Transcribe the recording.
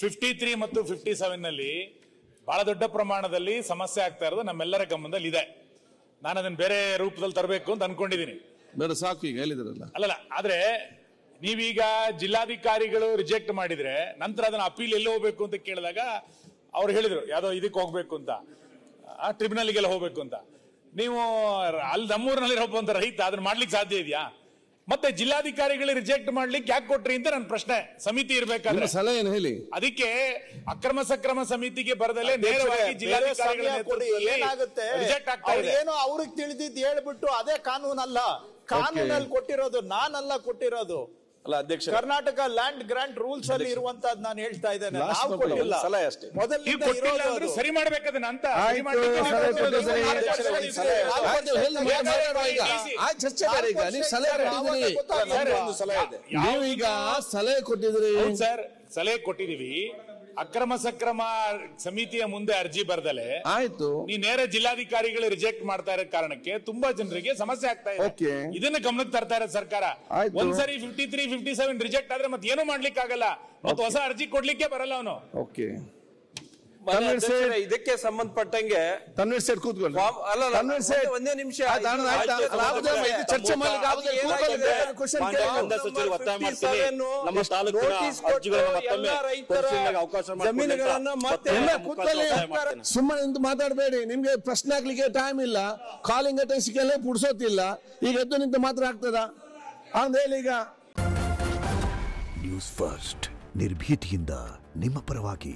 53 ಮತ್ತು 57 ನಲ್ಲಿ ಬಹಳ ದೊಡ್ಡ ಪ್ರಮಾಣದಲ್ಲಿ ಸಮಸ್ಯೆ ಆಗ್ತಾ ಇರೋದು ನಮ್ಮೆಲ್ಲರ ಗಮನದಲ್ಲಿ ಇದೆ. ನಾನು ಅದನ್ನ ಬೇರೆ ರೂಪದಲ್ಲಿ ತರಬೇಕು ಅಂತ ಅನ್ಕೊಂಡಿದ್ದೀನಿ. ಬೇಡ ಸಾಕು, ಈಗ ಹೇಳಿದ್ರಲ್ಲ. ಅಲ್ಲಲ್ಲ, ಆದ್ರೆ ನೀವೀಗ ಜಿಲ್ಲಾಧಿಕಾರಿಗಳು ರಿಜೆಕ್ಟ್ ಮಾಡಿದ್ರೆ ನಂತರ ಅದನ್ನ ಅಪೀಲ್ ಎಲ್ಲಿ ಹೋಗ್ಬೇಕು ಅಂತ ಕೇಳಿದಾಗ ಅವ್ರು ಹೇಳಿದ್ರು ಯಾವ್ದೋ ಇದಕ್ಕೆ ಹೋಗ್ಬೇಕು ಅಂತ, ಟ್ರಿಬ್ಯುನಲ್ಗೆಲ್ಲ ಹೋಗ್ಬೇಕು ಅಂತ. ನೀವು ಅಲ್ಲಿ ನಮ್ಮೂರಿನಲ್ಲಿ ಒಬ್ಬ ರೈತ ಅದನ್ನ ಮಾಡ್ಲಿಕ್ಕೆ ಸಾಧ್ಯ ಇದೆಯಾ? ಮತ್ತೆ ಜಿಲ್ಲಾಧಿಕಾರಿಗಳು ರಿಜೆಕ್ಟ್ ಮಾಡ್ಲಿಕ್ಕೆ ಯಾಕೆ ಕೊಟ್ರಿ ಅಂತ ನನ್ನ ಪ್ರಶ್ನೆ. ಸಮಿತಿ ಇರ್ಬೇಕಾದ್ರೆ ಸಲಹೆ ಏನು ಹೇಳಿ. ಅದಕ್ಕೆ ಅಕ್ರಮ ಸಕ್ರಮ ಸಮಿತಿಗೆ ಬರದಲ್ಲೇ ನೇರವಾಗಿ ಜಿಲ್ಲಾಧಿಕಾರಿಗಳ ಏನಾಗುತ್ತೆ, ಏನೋ ಅವ್ರಿಗೆ ತಿಳಿದಿದ್ದು ಹೇಳ್ಬಿಟ್ಟು ಅದೇ ಕಾನೂನಲ್ಲ. ಕಾನೂನಲ್ಲಿ ಕೊಟ್ಟಿರೋದು ನಾನಲ್ಲ ಕೊಟ್ಟಿರೋದು. ಅಲ್ಲ ಅಧ್ಯಕ್ಷ, ಕರ್ನಾಟಕ ಲ್ಯಾಂಡ್ ಗ್ರಾಂಟ್ ರೂಲ್ಸ್ ಅಲ್ಲಿ ಇರುವಂತದ್ದು ನಾನು ಹೇಳ್ತಾ ಇದ್ದೇನೆ. ನಾವು ಕೊಟ್ಟಿಲ್ಲ, ಸಲಹೆ ಅಷ್ಟೇ. ಮೊದಲಿಂದ ಇರೋದು ಸರಿ ಮಾಡ್ಬೇಕದನ್ನ ಅಂತ ನೀವೀಗ ಸಲಹೆ ಕೊಟ್ಟಿದ್ರಿ ಸರ್. ಸಲಹೆ ಕೊಟ್ಟಿದೀವಿ. ಅಕ್ರಮ ಸಕ್ರಮ ಸಮಿತಿಯ ಮುಂದೆ ಅರ್ಜಿ ಬರ್ದಲೆ ಆಯ್ತು, ನೀ ನೇರ ಜಿಲ್ಲಾಧಿಕಾರಿಗಳು ರಿಜೆಕ್ಟ್ ಮಾಡ್ತಾ ಇರೋ ಕಾರಣಕ್ಕೆ ತುಂಬಾ ಜನರಿಗೆ ಸಮಸ್ಯೆ ಆಗ್ತಾ ಇದೆ. ಇದನ್ನ ಗಮನಕ್ಕೆ ತರ್ತಾ ಇರೋದು ಸರ್ಕಾರ. ಒಂದ್ಸರಿ 53, 57 ರಿಜೆಕ್ಟ್ ಆದ್ರೆ ಮತ್ತೆ ಏನು ಮಾಡ್ಲಿಕ್ಕೆ ಆಗಲ್ಲ, ಮತ್ತೆ ಹೊಸ ಅರ್ಜಿ ಕೊಡ್ಲಿಕ್ಕೆ ಬರಲ್ಲ ಅವನು. ಓಕೆ, ಇದಕ್ಕೆ ಸಂಬಂಧಪಟ್ಟಂಗೆ ತನ್ವೀರ್ ಸೇಠ್ ಕೂತ್ಕೊಳ್ಳಿ. ಒಂದೇ ನಿಮಿಷ ಚರ್ಚೆ ಜಮೀನುಗಳನ್ನು ಸುಮ್ಮನೆ ನಿಂತು ಮಾತಾಡಬೇಡಿ. ನಿಮ್ಗೆ ಪ್ರಶ್ನೆ ಹಾಕ್ಲಿಕ್ಕೆ ಟೈಮ್ ಇಲ್ಲ, ಕಾಲಿಂಗ್ ಅಟೆನ್ಷನ್ ಪುಡ್ಸೋತಿಲ್ಲ. ಈಗ ಎದ್ದು ನಿಂತು ಮಾತ್ರ ಆಗ್ತದ ಅಂತ ಹೇಳಿ. ಈಗ ನ್ಯೂಸ್ ಫಸ್ಟ್ ನಿರ್ಭೀತಿಯಿಂದ ನಿಮ್ಮ ಪರವಾಗಿ.